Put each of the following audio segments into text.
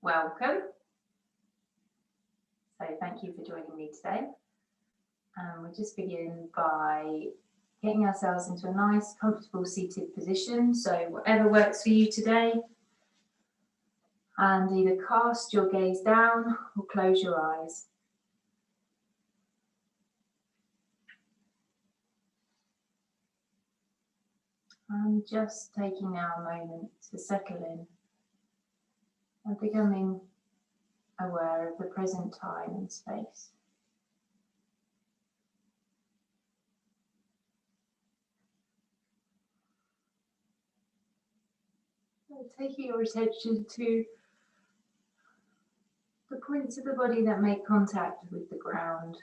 Welcome. So thank you for joining me today. We'll just begin by getting ourselves into a nice, comfortable seated position. So whatever works for you today. And either cast your gaze down or close your eyes. And just taking now a moment to settle in and becoming aware of the present time and space. So taking your attention to the points of the body that make contact with the ground.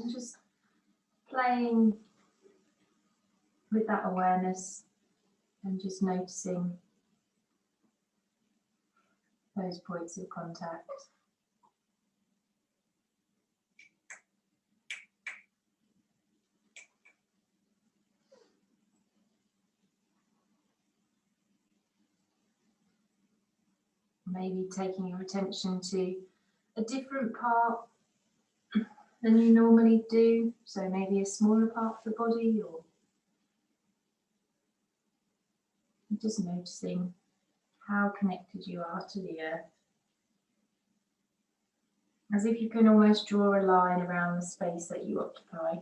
And just playing with that awareness and just noticing those points of contact. Maybe taking your attention to a different part than you normally do, so maybe a smaller part of the body, or just noticing how connected you are to the earth. As if you can almost draw a line around the space that you occupy.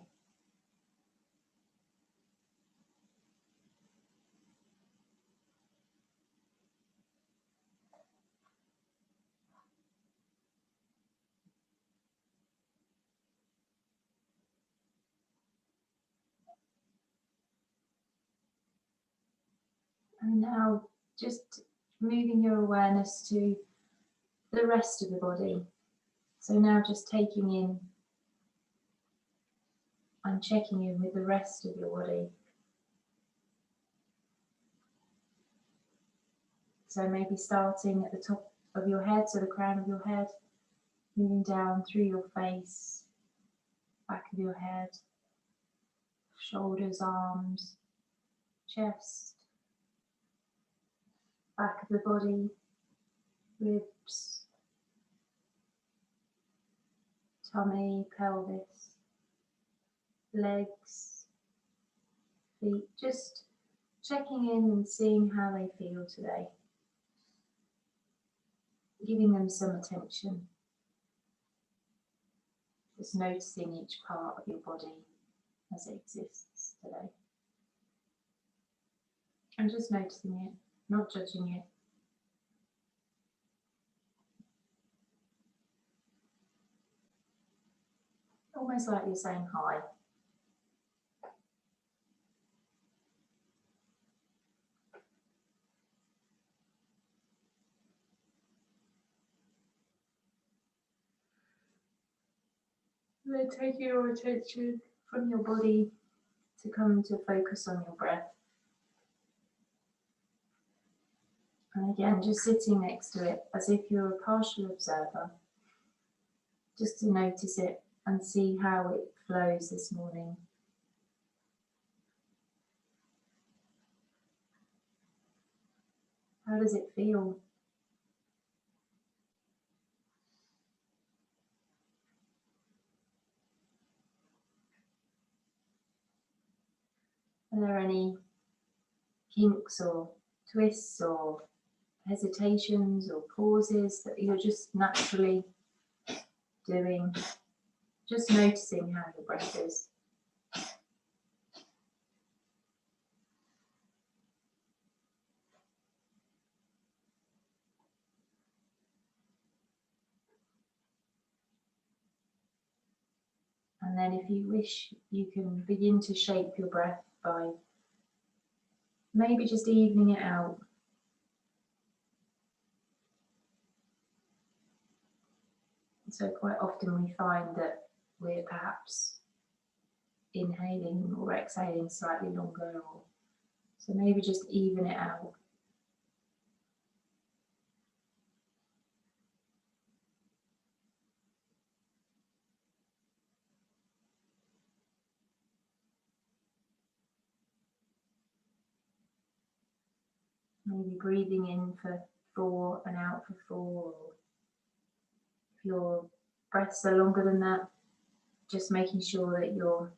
And now just moving your awareness to the rest of the body. So now just taking in and checking in with the rest of your body. So maybe starting at the top of your head, so the crown of your head, moving down through your face, back of your head, shoulders, arms, chest, back of the body, ribs, tummy, pelvis, legs, feet, just checking in and seeing how they feel today. Giving them some attention. Just noticing each part of your body as it exists today. And just noticing it, not judging it. Almost like you're saying hi. And then taking your attention from your body to come to focus on your breath. And again, just sitting next to it as if you're a partial observer, just to notice it and see how it flows this morning. How does it feel? Are there any kinks or twists or hesitations or pauses that you're just naturally doing? Just noticing how your breath is. And then if you wish, you can begin to shape your breath by maybe just evening it out. So quite often we find that we're perhaps inhaling or exhaling slightly longer, so maybe just even it out. Maybe breathing in for 4 and out for 4. Or if your breaths are longer than that, just making sure that you're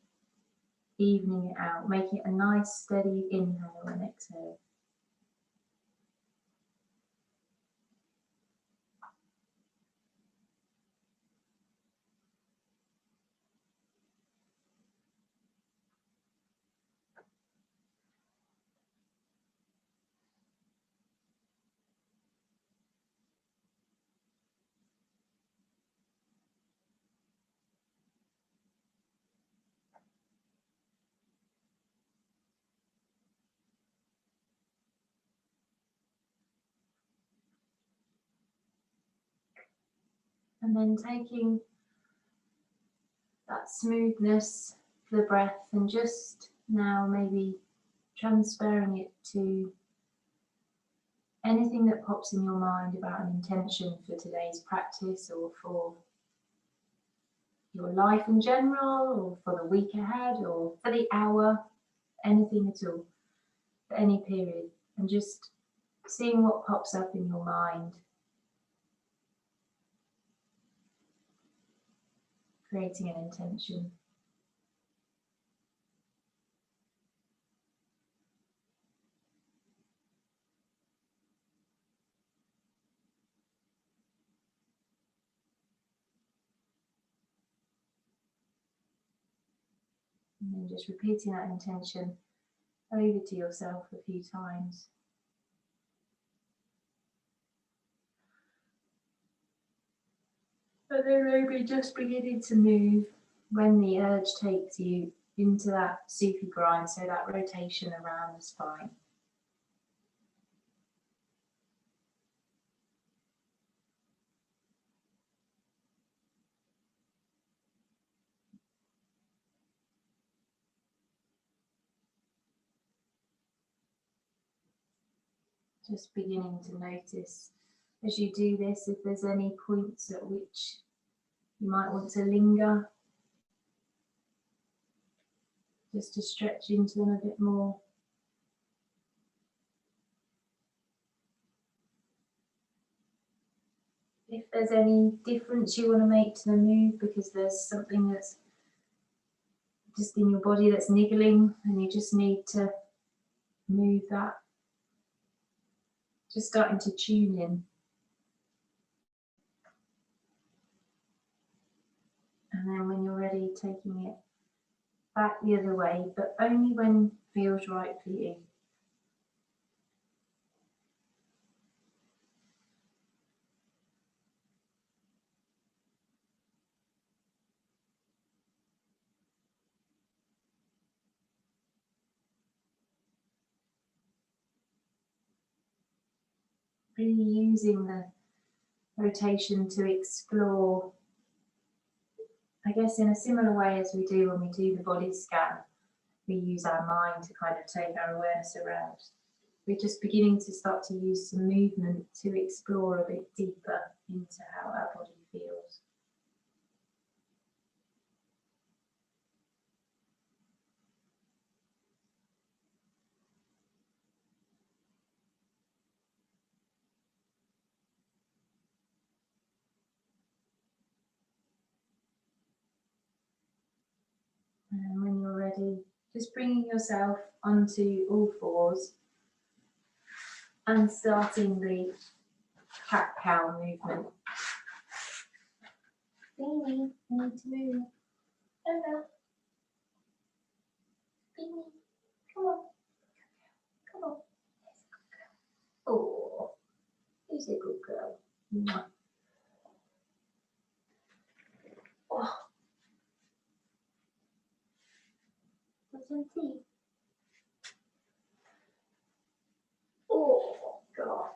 evening it out, making it a nice steady inhale and exhale. And then taking that smoothness for the breath and just now maybe transferring it to anything that pops in your mind about an intention for today's practice or for your life in general or for the week ahead or for the hour, anything at all, for any period, and just seeing what pops up in your mind, creating an intention. And then just repeating that intention over to yourself a few times. But then maybe just beginning to move when the urge takes you into that Sufi grind, so that rotation around the spine. Just beginning to notice as you do this if there's any points at which you might want to linger, just to stretch into them a bit more. If there's any difference you want to make to the move because there's something that's just in your body that's niggling and you just need to move that, just starting to tune in. And then when you're ready, taking it back the other way, but only when it feels right for you. Really using the rotation to explore, I guess, in a similar way as we do when we do the body scan. We use our mind to kind of take our awareness around. We're just beginning to start to use some movement to explore a bit deeper into how our body feels. And when you're ready, just bringing yourself onto all fours and starting the cat-cow movement. Beanie, need to move. Hello. Beanie, come on. Come on. Oh, who's a good girl? Mwah. Oh. Want some tea? Oh, God.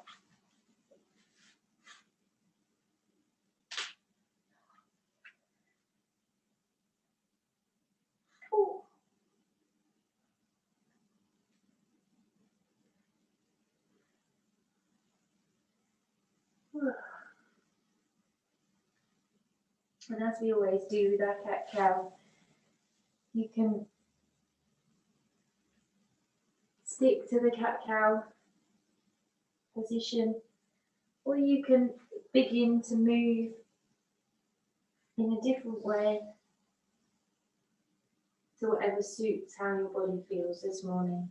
Oh. And as we always do with our cat-cow, you can stick to the cat-cow position, or you can begin to move in a different way to whatever suits how your body feels this morning.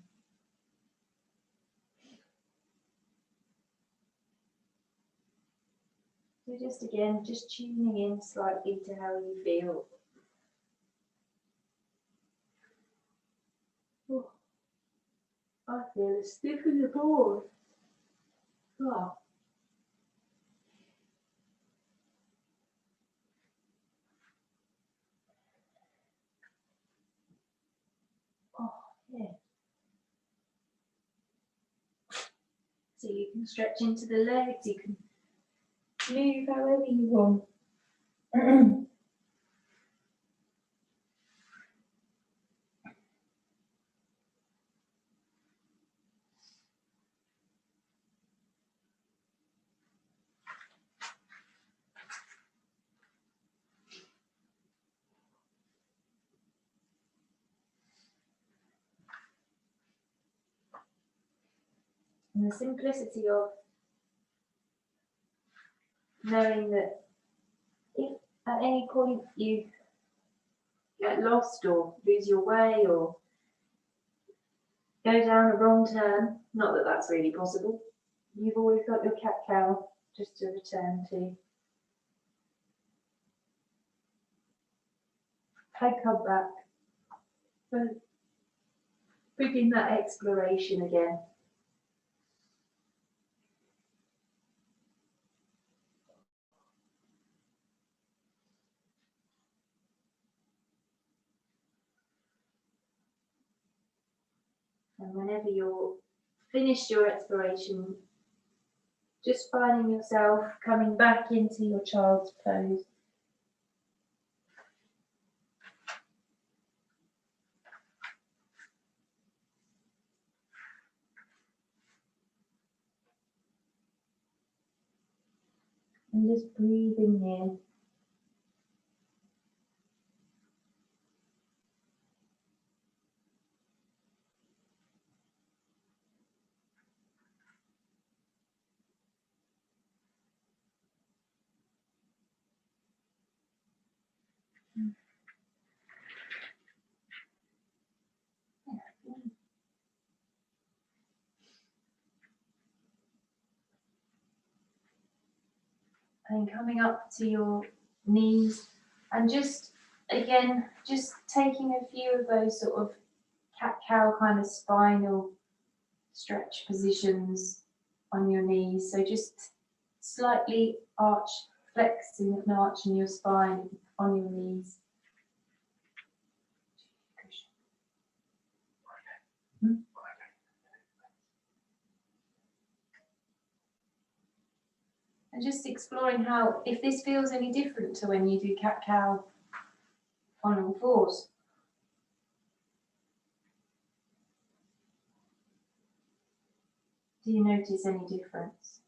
So just again, just tuning in slightly to how you feel. Oh, I feel as stiff as a board. Oh. Oh, yeah. So you can stretch into the legs, you can move however you want. And the simplicity of knowing that if at any point you get lost or lose your way or go down a wrong turn, not that that's really possible, you've always got your cat-cow just to return to. I come back and begin that exploration again. And whenever you're finished your exploration, just finding yourself coming back into your child's pose. And just breathing in. And coming up to your knees and just again just taking a few of those sort of cat-cow kind of spinal stretch positions on your knees. So just slightly flexing and arching your spine on your knees. And just exploring how, if this feels any different to when you do cat-cow on all fours. Do you notice any difference?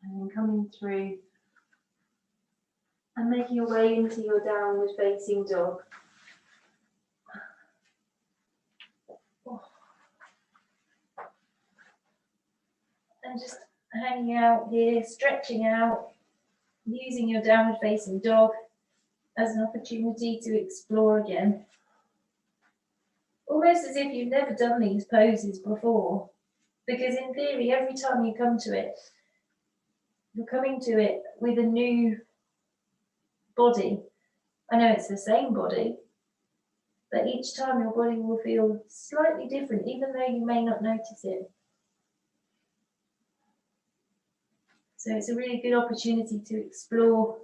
And then coming through and making your way into your downward facing dog. And just hanging out here, stretching out, using your downward facing dog as an opportunity to explore again. Almost as if you've never done these poses before, because in theory, every time you come to it, you're coming to it with a new body. I know it's the same body, but each time your body will feel slightly different, even though you may not notice it. So it's a really good opportunity to explore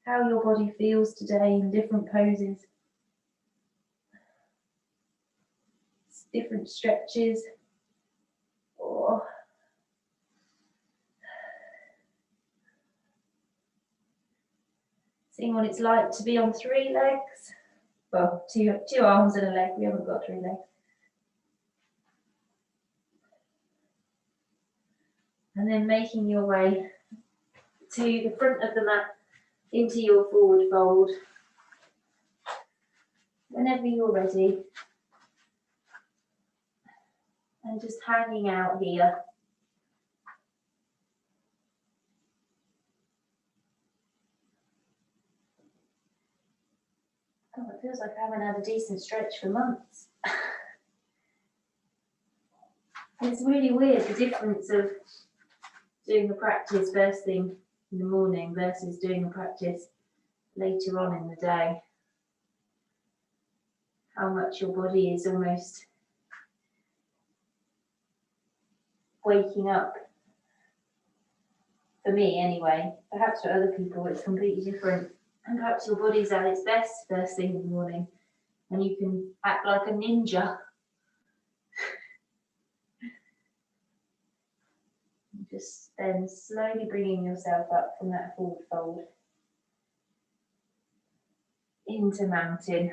how your body feels today in different poses, different stretches, or seeing what it's like to be on 3 legs. Well, two arms and a leg. We haven't got 3 legs. And then making your way to the front of the mat into your forward fold. Whenever you're ready. And just hanging out here. Oh, it feels like I haven't had a decent stretch for months. It's really weird, the difference of doing a practice first thing in the morning versus doing a practice later on in the day. How much your body is almost waking up. For me anyway, perhaps for other people it's completely different. And perhaps your body's at its best first thing in the morning and you can act like a ninja. Just then slowly bringing yourself up from that forward fold into mountain.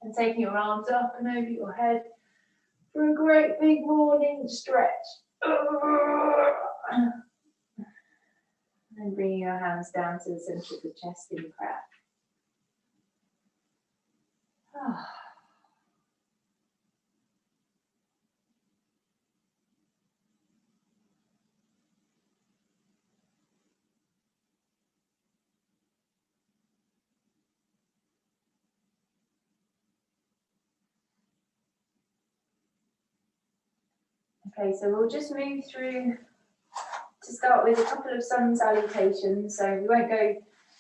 And taking your arms up and over your head for a great big morning stretch. And then bringing your hands down to the center of the chest in prayer. Okay, so we'll just move through to start with a couple of sun salutations. So we won't go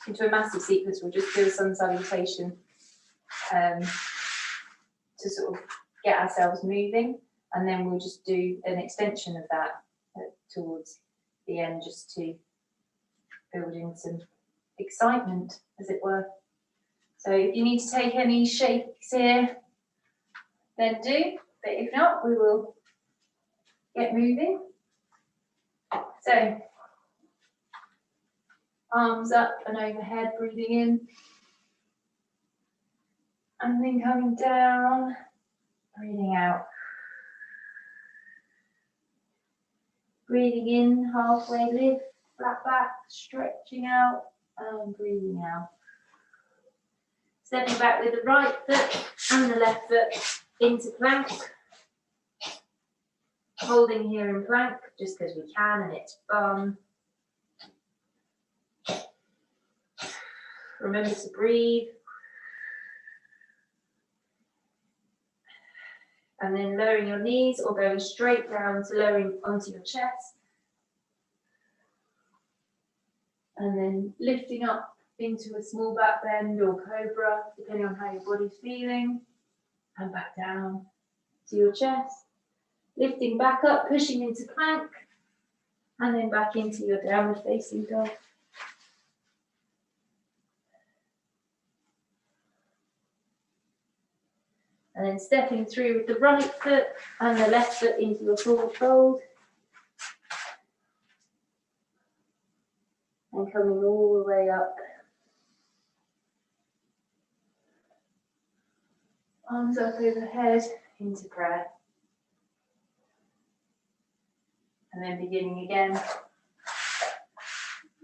into a massive sequence, we'll just do a sun salutation to sort of get ourselves moving, and then we'll just do an extension of that towards the end, just to build in some excitement, as it were. So if you need to take any shakes here, then do, but if not, we will get moving. So, arms up and overhead, breathing in. And then coming down, breathing out. Breathing in, halfway lift, flat back, stretching out, and breathing out. Stepping back with the right foot and the left foot into plank. Holding here in plank, just because we can and it's fun. Remember to breathe. And then lowering your knees or going straight down to lowering onto your chest. And then lifting up into a small back bend or cobra, depending on how your body's feeling. And back down to your chest. Lifting back up, pushing into plank. And then back into your downward facing dog. And then stepping through with the right foot and the left foot into your forward fold. And coming all the way up. Arms up overhead into prayer. And then beginning again.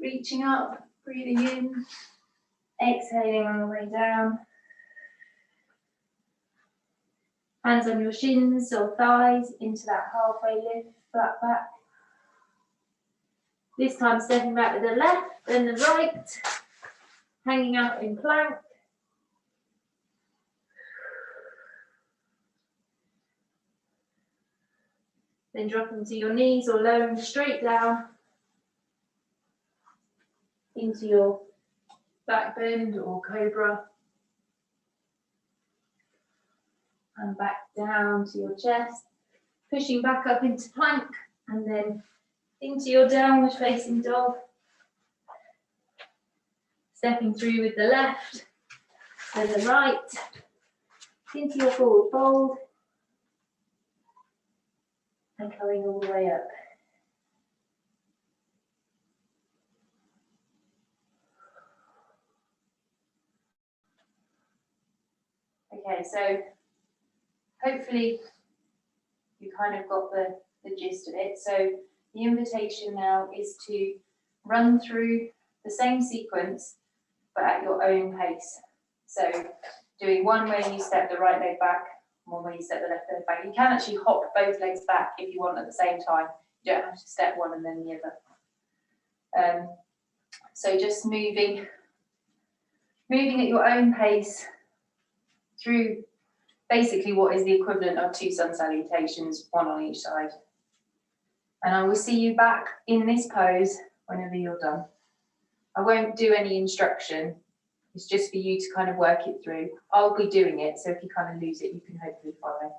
Reaching up, breathing in, exhaling on the way down. Hands on your shins or thighs into that halfway lift, flat back. This time stepping back with the left and the right, hanging out in plank. Then dropping to your knees or lowering straight down into your back bend or cobra. And back down to your chest, pushing back up into plank and then into your downward facing dog. Stepping through with the left and the right, into your forward fold and coming all the way up. Okay, so hopefully you kind of got the gist of it. So the invitation now is to run through the same sequence, but at your own pace. So doing one where you step the right leg back, one where you step the left leg back. You can actually hop both legs back if you want at the same time. You don't have to step one and then the other. So just moving at your own pace through basically what is the equivalent of 2 sun salutations, one on each side. And I will see you back in this pose whenever you're done. I won't do any instruction. It's just for you to kind of work it through. I'll be doing it, so if you kind of lose it, you can hopefully follow.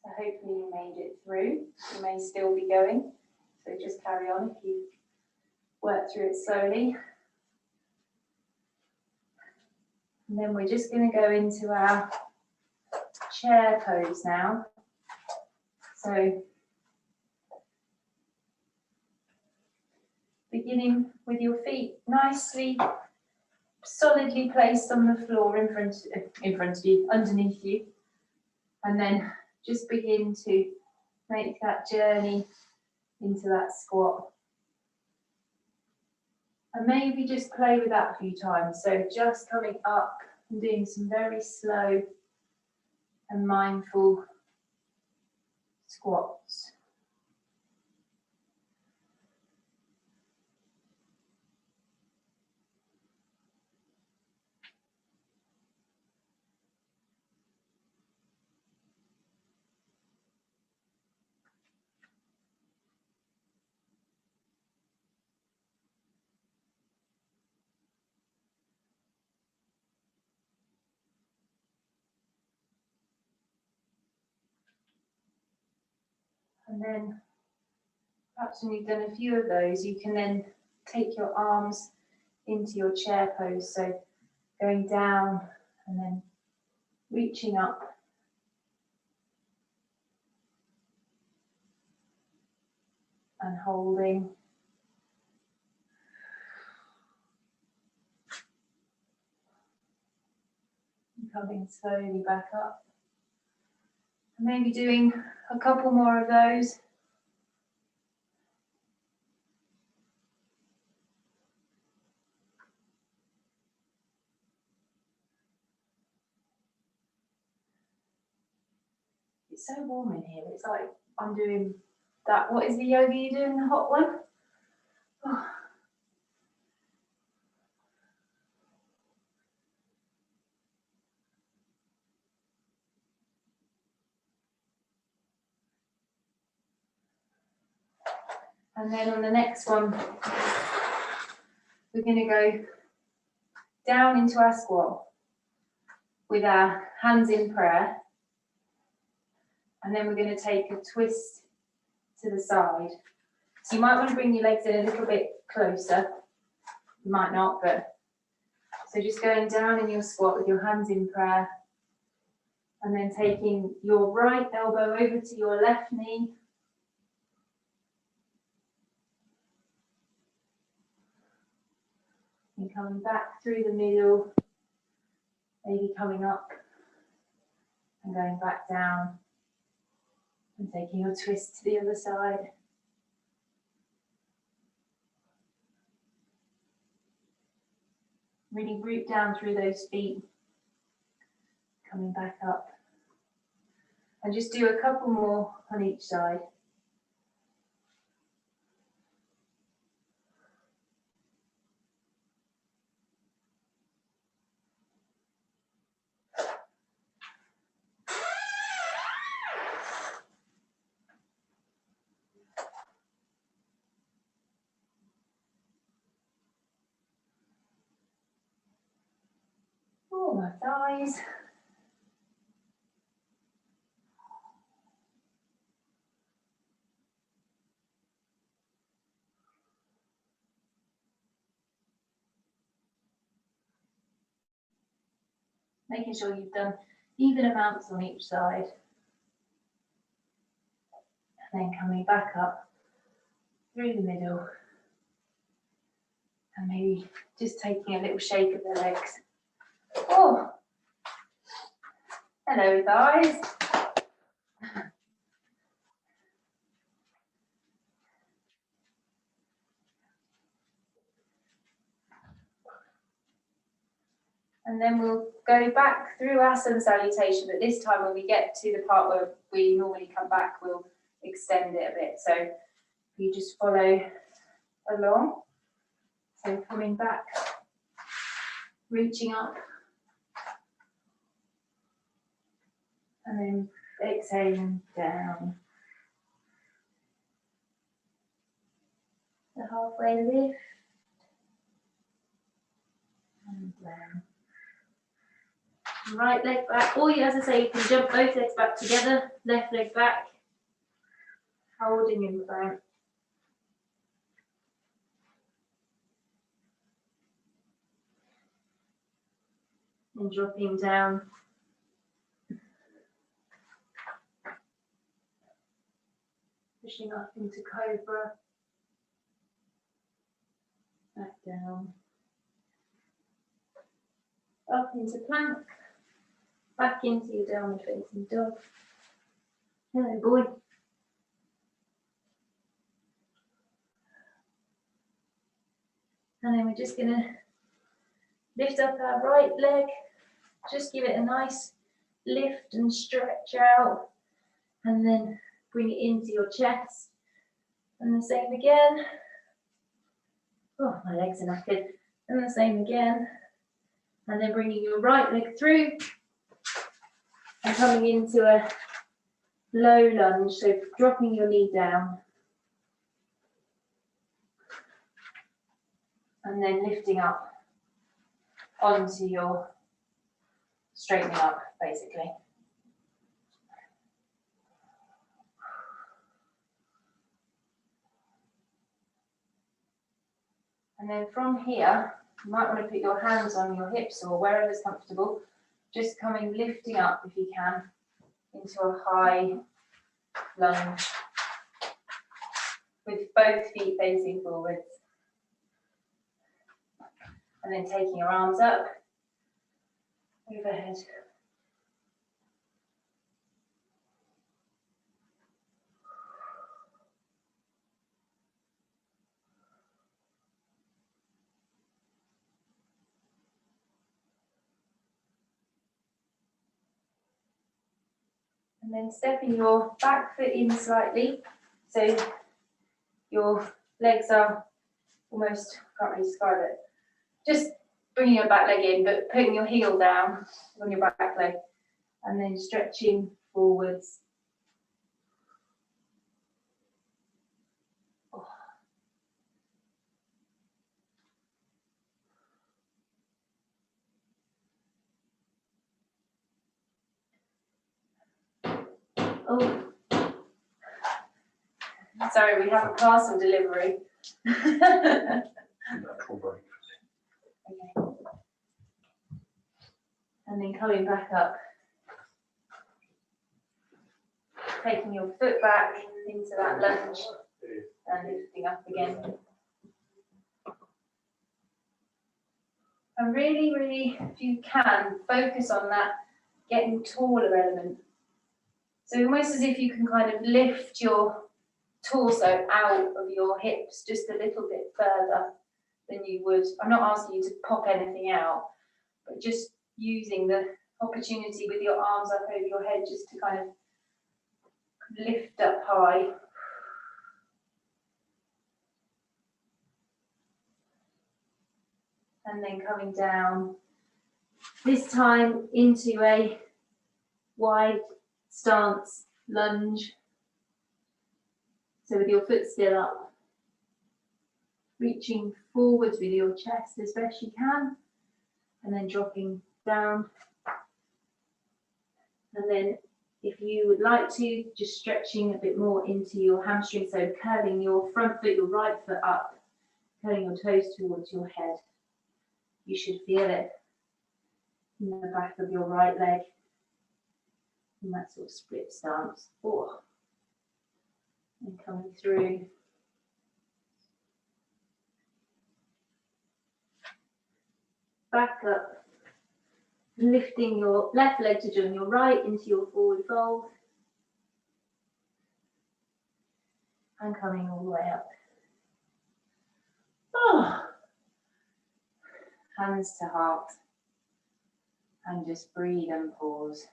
So hopefully you made it through. You may still be going, so just carry on if you work through it slowly. And then we're just going to go into our chair pose now. So beginning with your feet nicely, solidly placed on the floor in front of you, underneath you. And then just begin to make that journey into that squat. And maybe just play with that a few times. So just coming up and doing some very slow and mindful squats. And then perhaps when you've done a few of those, you can then take your arms into your chair pose. So going down and then reaching up. And holding. And coming slowly back up. And maybe doing a couple more of those. It's so warm in here. It's like I'm doing that. What is the yoga you doing? The hot one? And then on the next one, we're going to go down into our squat with our hands in prayer. And then we're going to take a twist to the side. So you might want to bring your legs in a little bit closer. You might not, but so just going down in your squat with your hands in prayer. And then taking your right elbow over to your left knee. And coming back through the middle, maybe coming up and going back down and taking your twist to the other side. Really root down through those feet, coming back up. And just do a couple more on each side. Oh, my thighs. Making sure you've done even amounts on each side. And then coming back up through the middle. And maybe just taking a little shake of the legs. Oh, hello guys. And then we'll go back through our sun salutation, but this time when we get to the part where we normally come back, we'll extend it a bit. So you just follow along. So coming back, reaching up, and then exhaling down. The halfway lift, and down. Right leg back, or as I say, you can jump both legs back together, left leg back, holding in the back. And dropping down. Pushing up into cobra. Back down. Up into plank. Back into your downward facing dog. Hello, boy. And then we're just going to lift up our right leg. Just give it a nice lift and stretch out. And then bring it into your chest. And the same again. Oh, my legs are knackered. And the same again. And then bringing your right leg through. And coming into a low lunge, so dropping your knee down. And then lifting up onto your straightening up, basically. And then from here, you might want to put your hands on your hips or wherever's comfortable, just coming, lifting up if you can, into a high lunge with both feet facing forwards. And then taking your arms up, overhead. And then stepping your back foot in slightly, so your legs are almost, can't really describe it, just bringing your back leg in, but putting your heel down on your back leg, and then stretching forwards. Oh, sorry, we have a parcel delivery. Okay. And then coming back up, taking your foot back into that lunge and lifting up again. And really, really, if you can, focus on that getting taller element. So almost as if you can kind of lift your torso out of your hips just a little bit further than you would. I'm not asking you to pop anything out, but just using the opportunity with your arms up over your head just to kind of lift up high. And then coming down, this time into a wide stance lunge. So with your foot still up, reaching forwards with your chest as best you can, and then dropping down. And then if you would like to, just stretching a bit more into your hamstring, so curling your front foot, your right foot up, curling your toes towards your head. You should feel it in the back of your right leg, in that sort of split stance. Oh. And coming through. Back up, lifting your left leg to join your right into your forward fold. And coming all the way up. Oh. Hands to heart. And just breathe and pause.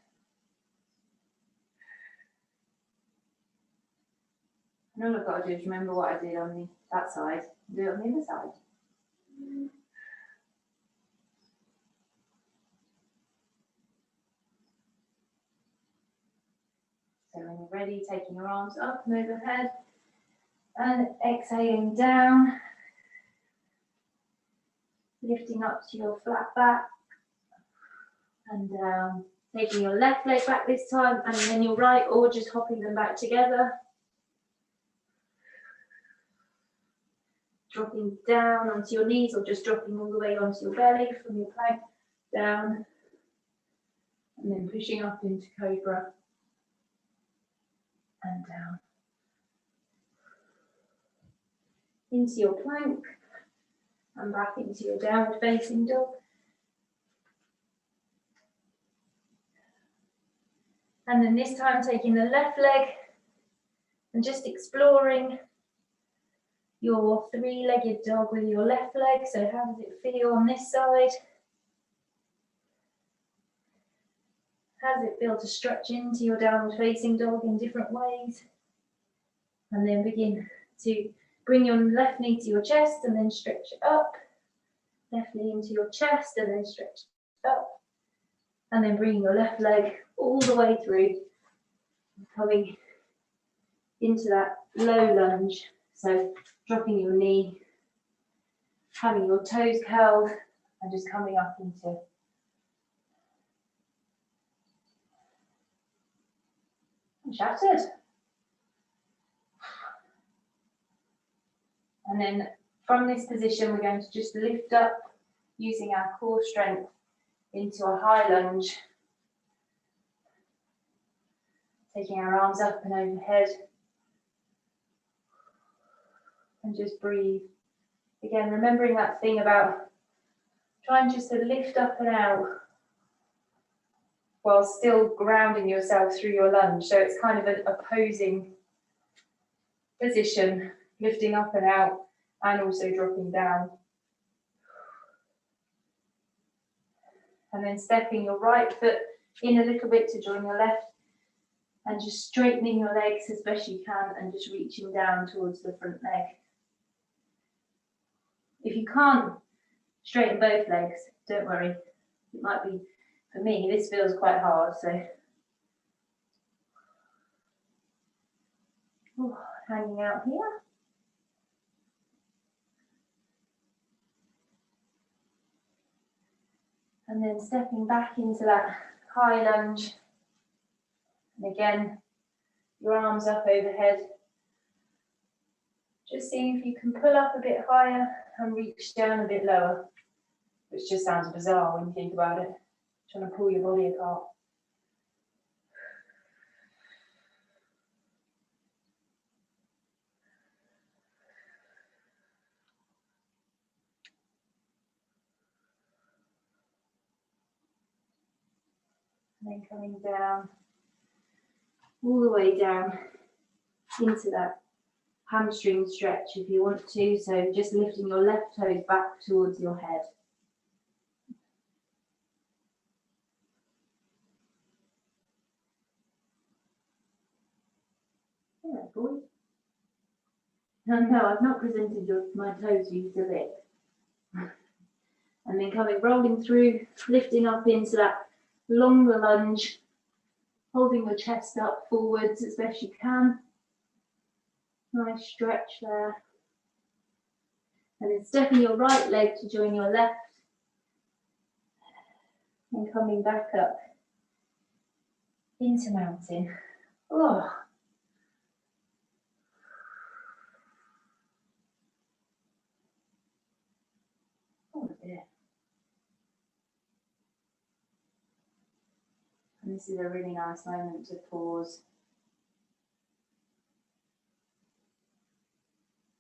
And all I've got to do is remember what I did on that side, and do it on the other side. So when you're ready, taking your arms up and overhead, and exhaling down, lifting up to your flat back, and down. Taking your left leg back this time, and then your right, or just hopping them back together. Dropping down onto your knees, or just dropping all the way onto your belly from your plank down, and then pushing up into cobra and down into your plank and back into your downward facing dog. And then this time taking the left leg and just exploring your three-legged dog with your left leg. So how does it feel on this side? How does it feel to stretch into your downward facing dog in different ways? And then begin to bring your left knee to your chest and then stretch it up. Left knee into your chest and then stretch it up. And then bringing your left leg all the way through, coming into that low lunge. So dropping your knee, having your toes curled, and just coming up into shattered. And then from this position, we're going to just lift up using our core strength into a high lunge. Taking our arms up and overhead. And just breathe. Again, remembering that thing about trying just to lift up and out while still grounding yourself through your lunge. So it's kind of an opposing position, lifting up and out and also dropping down. And then stepping your right foot in a little bit to join your left, and just straightening your legs as best you can and just reaching down towards the front leg. If you can't straighten both legs, don't worry. It might be, for me, this feels quite hard, so. Ooh, hanging out here. And then stepping back into that high lunge. And again, your arms up overhead. Just seeing if you can pull up a bit higher and reach down a bit lower, which just sounds bizarre when you think about it. Trying to pull your body apart. And then coming down, all the way down into that hamstring stretch if you want to. So just lifting your left toes back towards your head. Yeah, boy. No, I've not presented my toes for you to lift. And then rolling through, lifting up into that longer lunge, holding your chest up forwards as best you can. Nice stretch there. And then stepping your right leg to join your left. And coming back up into mountain. Oh. Oh dear. And this is a really nice moment to pause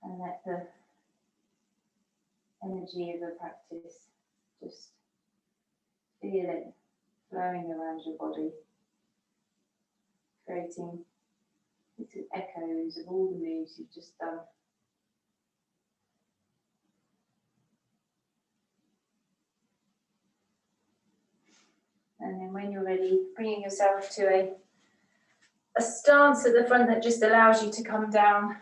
and let the energy of the practice just feel it flowing around your body, creating little echoes of all the moves you've just done. And then when you're ready, bringing yourself to a stance at the front that just allows you to come down.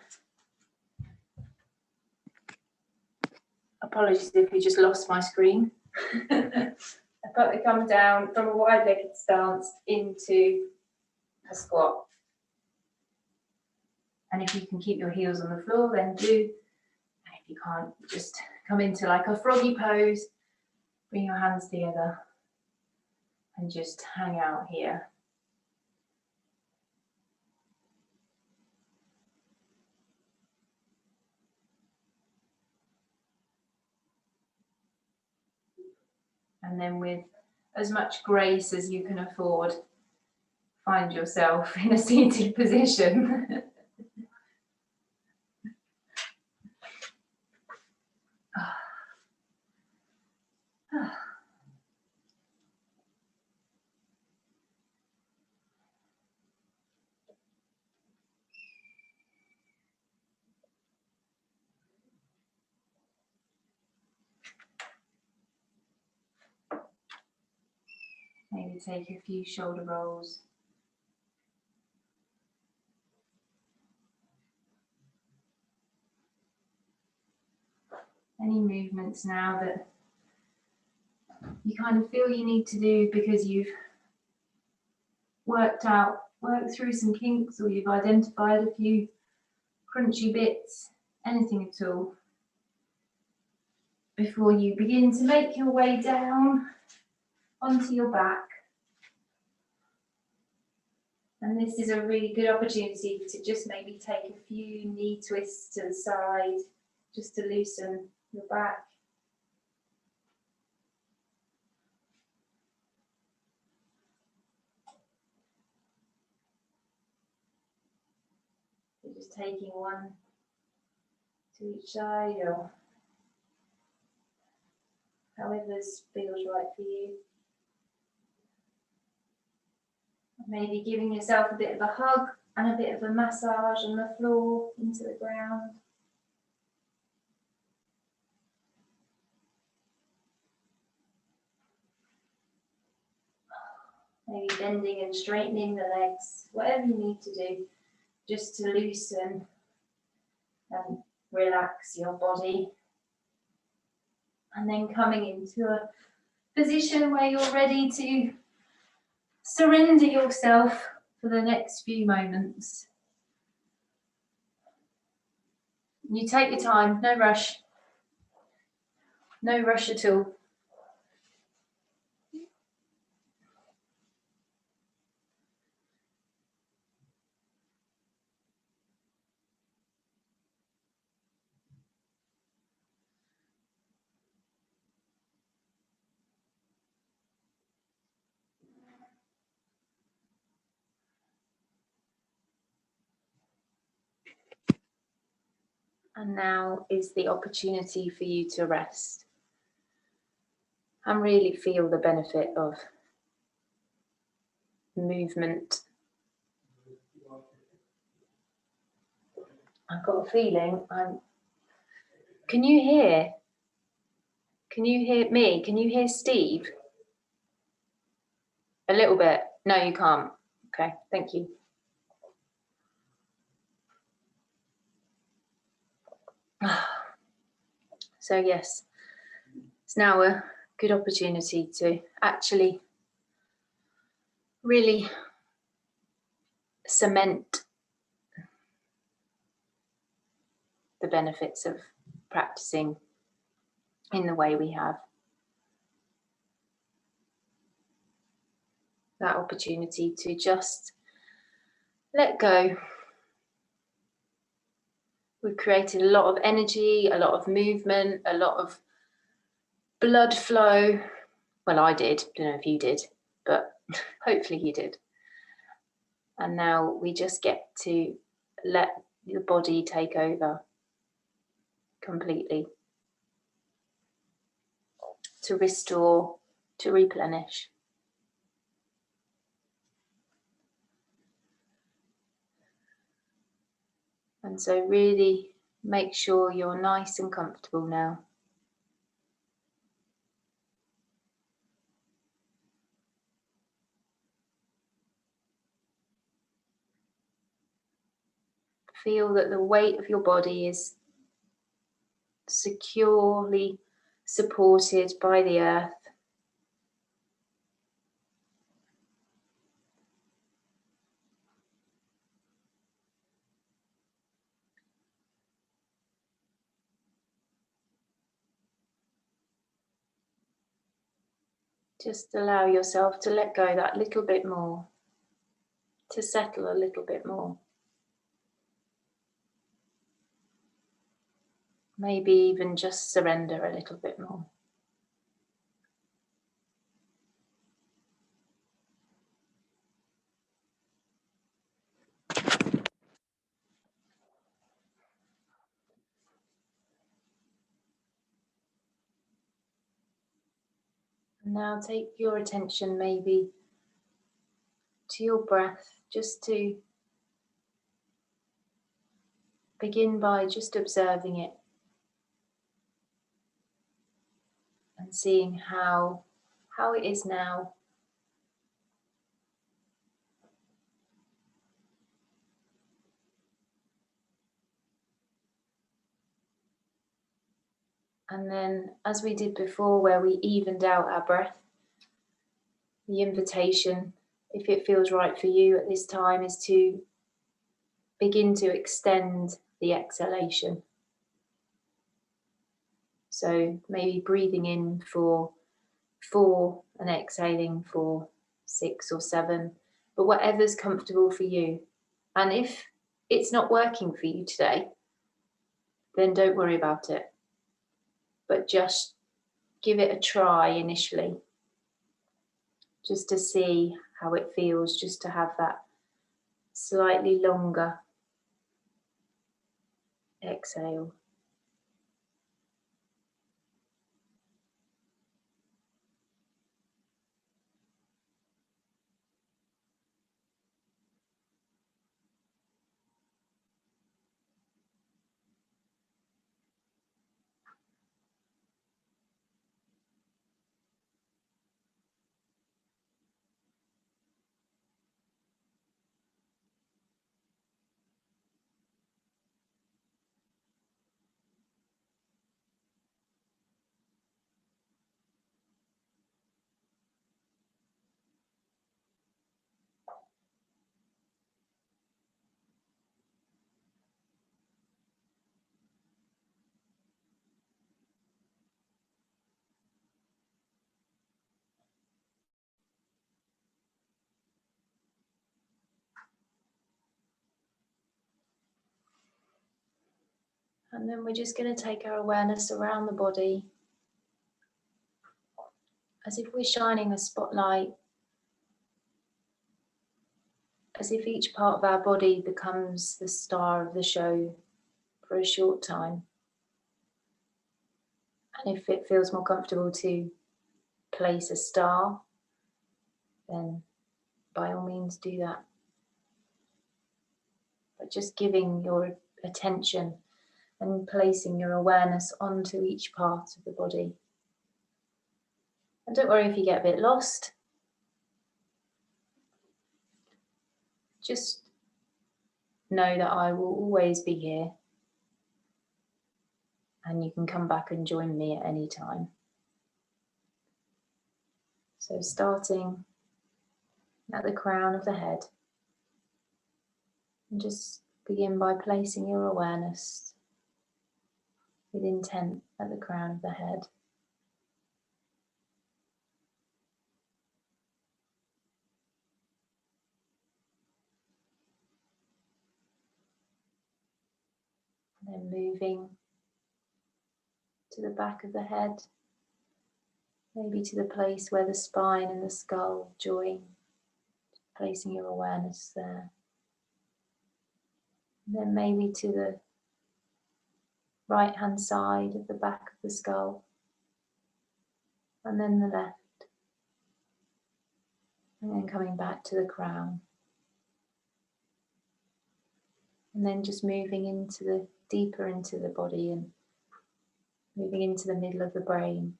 Apologies if you just lost my screen. But we come down from a wide-legged stance into a squat. And if you can keep your heels on the floor, then do. And if you can't, just come into like a froggy pose, bring your hands together and just hang out here. And then with as much grace as you can afford, find yourself in a seated position. Maybe take a few shoulder rolls. Any movements now that you kind of feel you need to do because you've worked through some kinks, or you've identified a few crunchy bits, anything at all, before you begin to make your way down onto your back. And this is a really good opportunity to just maybe take a few knee twists to the side, just to loosen your back. So just taking one to each side, or however feels right for you. Maybe giving yourself a bit of a hug and a bit of a massage on the floor into the ground. Maybe bending and straightening the legs, whatever you need to do, just to loosen and relax your body. And then coming into a position where you're ready to surrender yourself for the next few moments. You take your time, no rush. No rush at all. And now is the opportunity for you to rest and really feel the benefit of movement. I've got a feeling Can you hear? Can you hear me? Can you hear Steve? A little bit. No, you can't. Okay, thank you. So yes, it's now a good opportunity to actually really cement the benefits of practicing in the way we have. That opportunity to just let go. We've created a lot of energy, a lot of movement, a lot of blood flow. Well, I did. Don't know if you did, but hopefully you did. And now we just get to let the body take over completely, to restore, to replenish. And so really make sure you're nice and comfortable now. Feel that the weight of your body is securely supported by the earth. Just allow yourself to let go that little bit more, to settle a little bit more. Maybe even just surrender a little bit more. Now take your attention maybe to your breath, just to begin by just observing it and seeing how it is now. And then, as we did before, where we evened out our breath, the invitation, if it feels right for you at this time, is to begin to extend the exhalation. So maybe breathing in for 4 and exhaling for 6 or 7, but whatever's comfortable for you. And if it's not working for you today, then don't worry about it, but just give it a try initially, just to see how it feels, just to have that slightly longer exhale. And then we're just going to take our awareness around the body as if we're shining a spotlight, as if each part of our body becomes the star of the show for a short time. And if it feels more comfortable to place a star, then by all means do that. But just giving your attention and placing your awareness onto each part of the body. And don't worry if you get a bit lost. Just know that I will always be here, and you can come back and join me at any time. So starting at the crown of the head, and just begin by placing your awareness with intent at the crown of the head. Then moving to the back of the head, maybe to the place where the spine and the skull join, placing your awareness there. And then maybe to the right hand side of the back of the skull, and then the left, and then coming back to the crown. And then just moving deeper into the body and moving into the middle of the brain,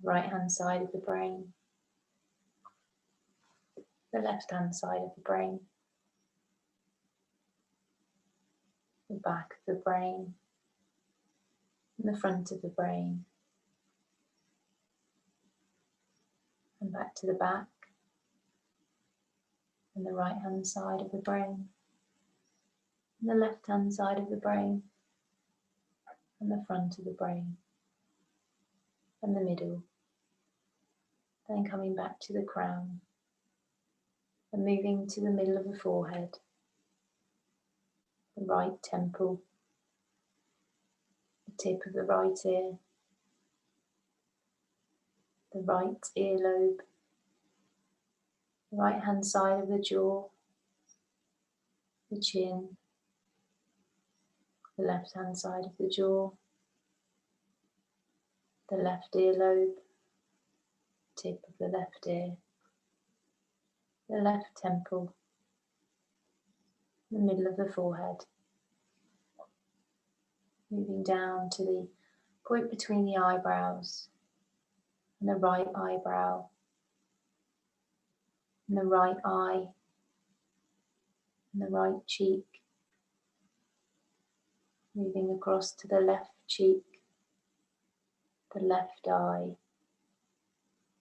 the right hand side of the brain, the left hand side of the brain, the back of the brain, and the front of the brain, and back to the back, and the right hand side of the brain, and the left hand side of the brain, and the front of the brain, and the middle. Then coming back to the crown and moving to the middle of the forehead, the right temple, the tip of the right ear, the right earlobe, the right hand side of the jaw, the chin, the left hand side of the jaw, the left earlobe, tip of the left ear, the left temple, the middle of the forehead, moving down to the point between the eyebrows, and the right eyebrow, and the right eye, and the right cheek, moving across to the left cheek, the left eye,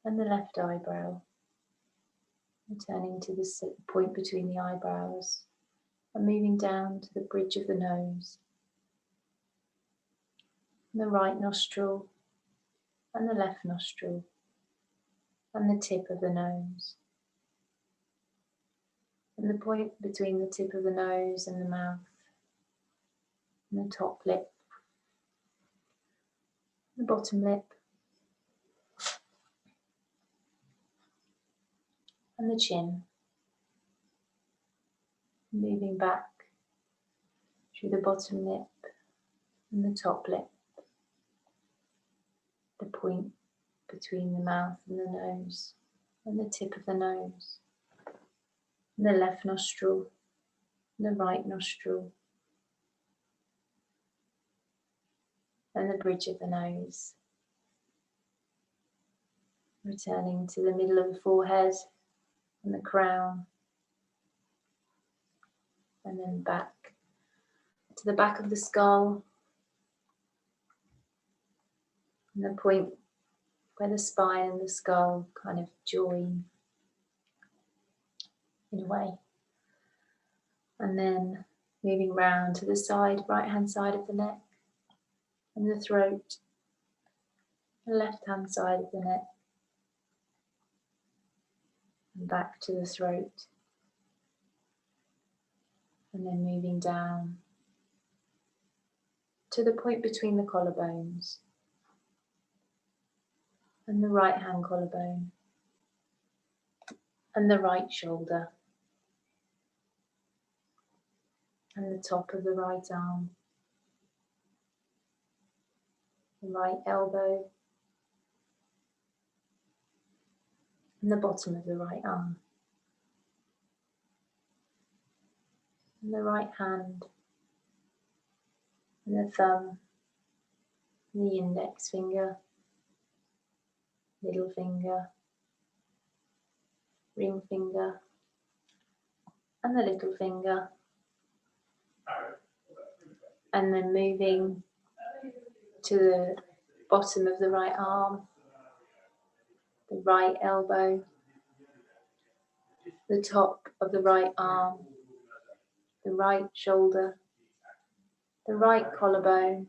and the left eyebrow, returning to the point between the eyebrows, and moving down to the bridge of the nose, and the right nostril, and the left nostril, and the tip of the nose, and the point between the tip of the nose and the mouth, and the top lip, the bottom lip, and the chin, moving back through the bottom lip and the top lip, the point between the mouth and the nose, and the tip of the nose, and the left nostril, and the right nostril, and the bridge of the nose, returning to the middle of the forehead and the crown, and then back to the back of the skull, and the point where the spine and the skull kind of join in a way. And then moving round to the side, right hand side of the neck, and the throat, the left hand side of the neck, and back to the throat, and then moving down to the point between the collarbones and the right hand collarbone and the right shoulder and the top of the right arm, the right elbow and the bottom of the right arm, and the right hand and the thumb, and the index finger, middle finger, ring finger and the little finger, and then moving to the bottom of the right arm, the right elbow, the top of the right arm, the right shoulder, the right collarbone,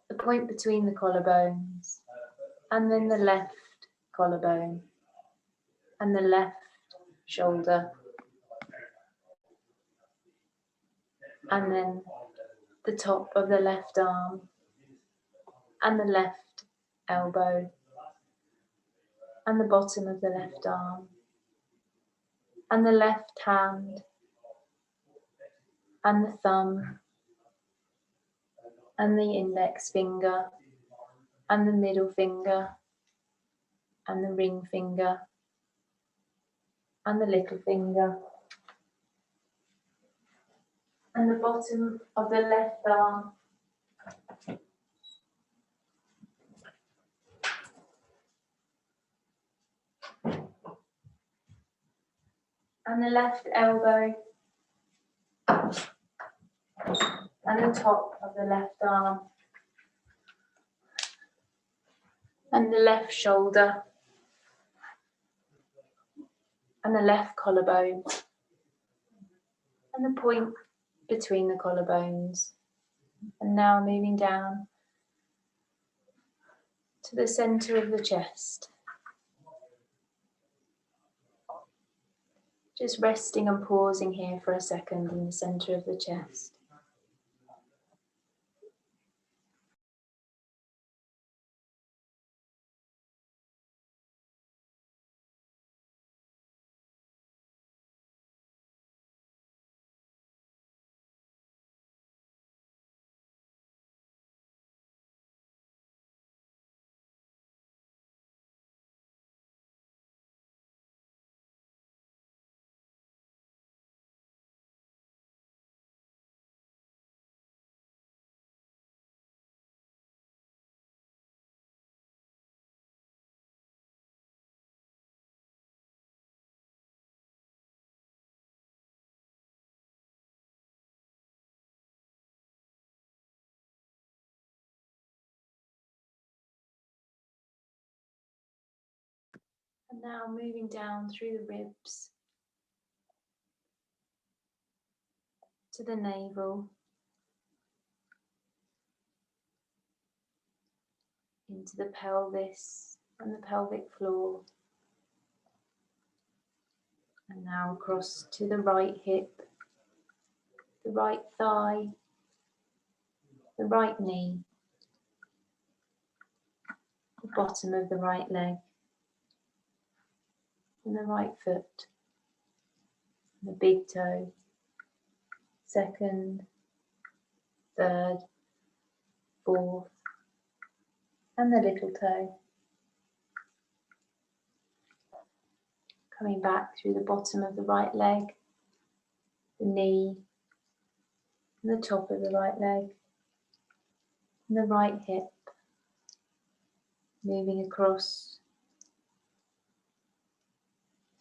the point between the collarbones, and then the left collarbone, and the left shoulder, and then the top of the left arm, and the left elbow, and the bottom of the left arm, and the left hand, and the thumb, and the index finger, and the middle finger, and the ring finger, and the little finger, and the bottom of the left arm, and the left elbow, and the top of the left arm, and the left shoulder, and the left collarbone, and the point between the collarbones. And now moving down to the center of the chest. Just resting and pausing here for a second in the center of the chest. And now moving down through the ribs to the navel, into the pelvis and the pelvic floor. And now across to the right hip, the right thigh, the right knee, the bottom of the right leg, and the right foot, the big toe, second, third, fourth, and the little toe. Coming back through the bottom of the right leg, the knee, and the top of the right leg, and the right hip. Moving across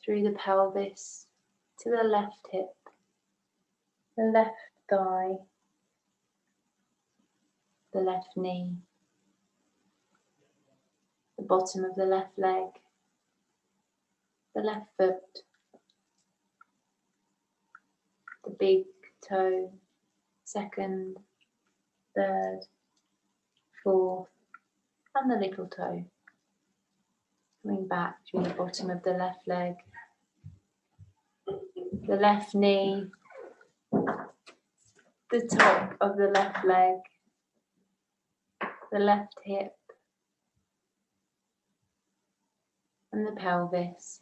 through the pelvis to the left hip, the left thigh, the left knee, the bottom of the left leg, the left foot, the big toe, second, third, fourth, and the little toe. Coming back through the bottom of the left leg, the left knee, the the top of the left leg, the left hip, and the pelvis,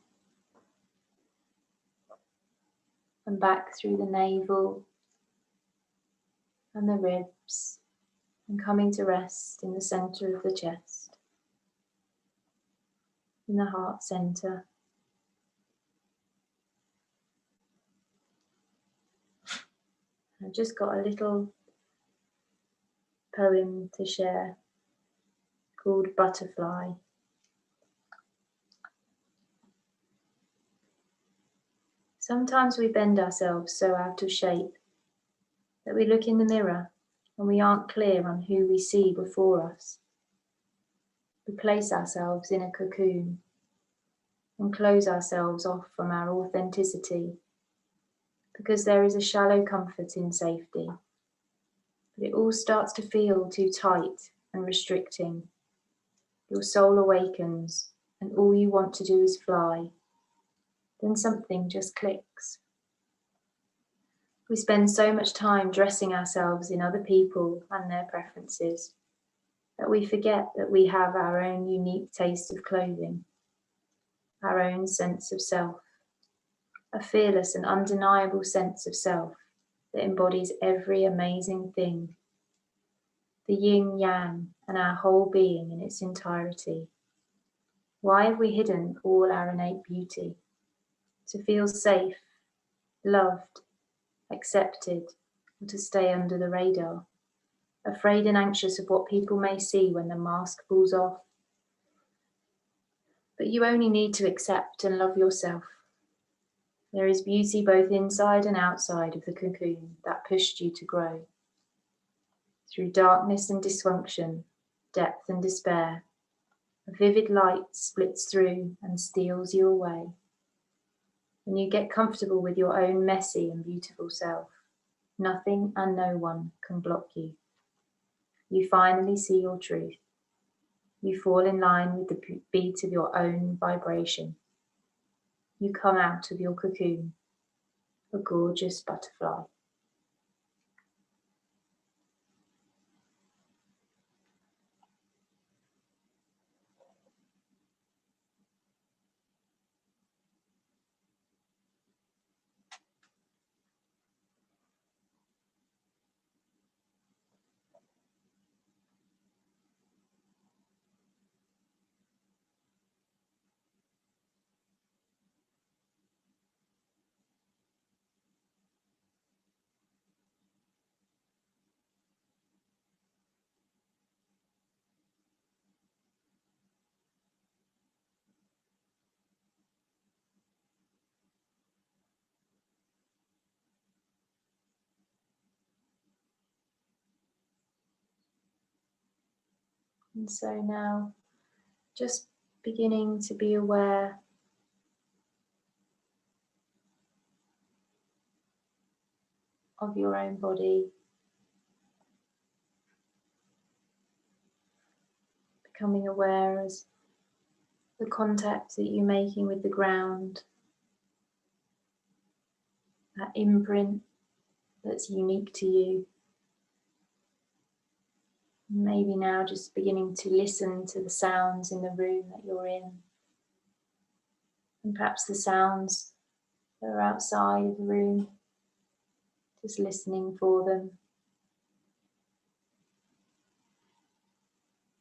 and back through the navel and the ribs, and coming to rest in the center of the chest, in the heart center. I've just got a little poem to share called Butterfly. Sometimes we bend ourselves so out of shape that we look in the mirror and we aren't clear on who we see before us. We place ourselves in a cocoon and close ourselves off from our authenticity because there is a shallow comfort in safety. But it all starts to feel too tight and restricting. Your soul awakens and all you want to do is fly. Then something just clicks. We spend so much time dressing ourselves in other people and their preferences that we forget that we have our own unique taste of clothing, our own sense of self, a fearless and undeniable sense of self that embodies every amazing thing, the yin yang and our whole being in its entirety. Why have we hidden all our innate beauty? To feel safe, loved, accepted, or to stay under the radar, afraid and anxious of what people may see when the mask falls off. But you only need to accept and love yourself. There is beauty both inside and outside of the cocoon that pushed you to grow. Through darkness and dysfunction, depth and despair, a vivid light splits through and steals you away. When you get comfortable with your own messy and beautiful self, nothing and no one can block you. You finally see your truth. You fall in line with the beat of your own vibration. You come out of your cocoon, a gorgeous butterfly. And so now, just beginning to be aware of your own body, becoming aware as the contact that you're making with the ground, that imprint that's unique to you. Maybe now just beginning to listen to the sounds in the room that you're in, and perhaps the sounds that are outside of the room, just listening for them.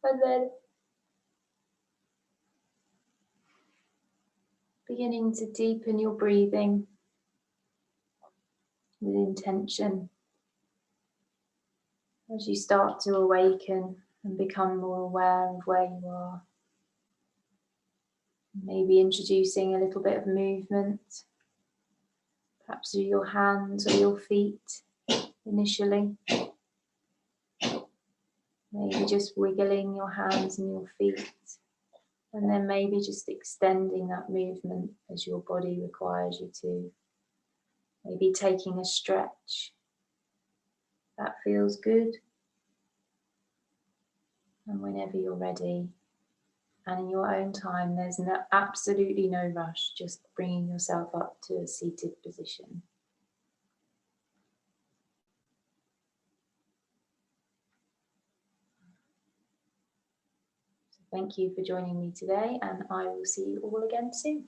And then beginning to deepen your breathing with intention as you start to awaken and become more aware of where you are. Maybe introducing a little bit of movement, perhaps through your hands or your feet initially. Maybe just wiggling your hands and your feet, and then maybe just extending that movement as your body requires you to. Maybe taking a stretch. That feels good. And whenever you're ready, and in your own time, there's absolutely no rush, just bringing yourself up to a seated position. Thank you for joining me today, and I will see you all again soon.